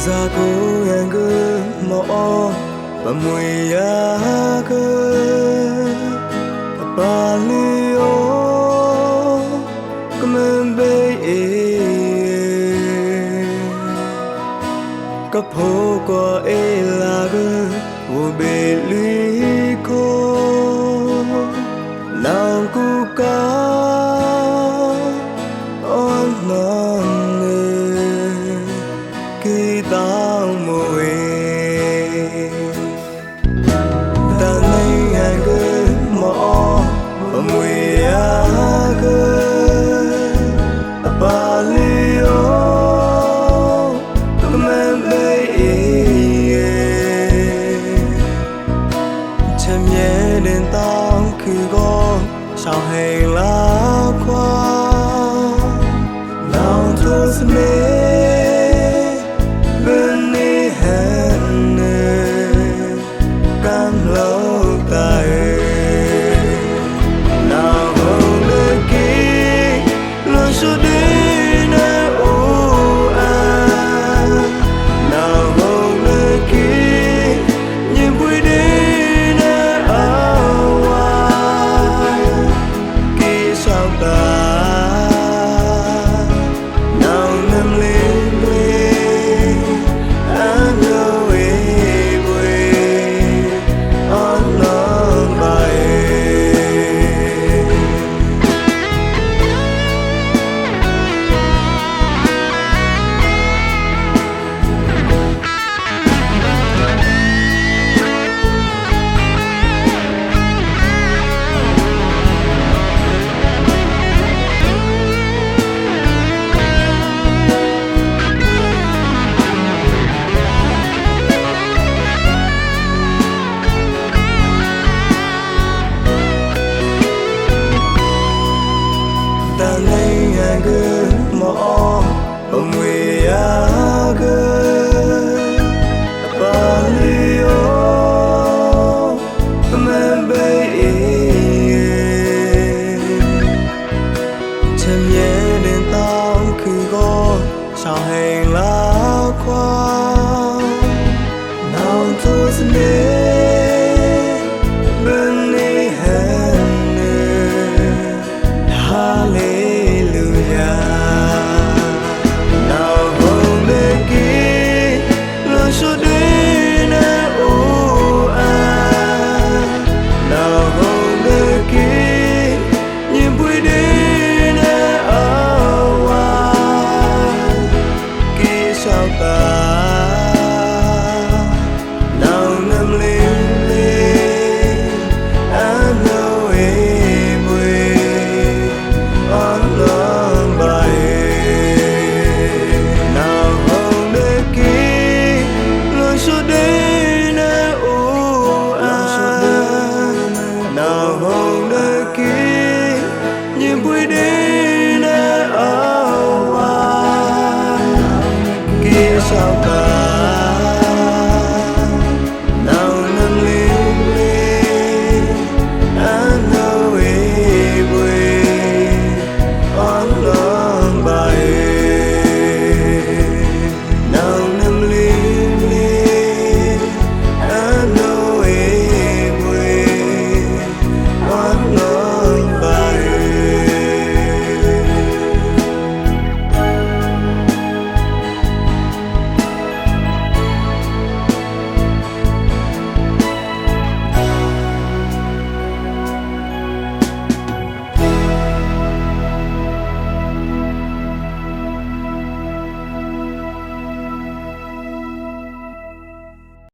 Zaku yang ke mo pamuya ke palio kembe kapo ko elaga wo beliko nang ku ka sao hay lá qua nào thưa xin bên đi hẹn cam lâu tay nào hôm nay kia luôn suốt đi nơi u an nào hôm nay kia nhìn vui đi mo pamuya ke palio kembe chăm nhẹ đến tao cứ có sao hành lá qua nào tôi xin đến bên đi hẹn hallelujah. Sao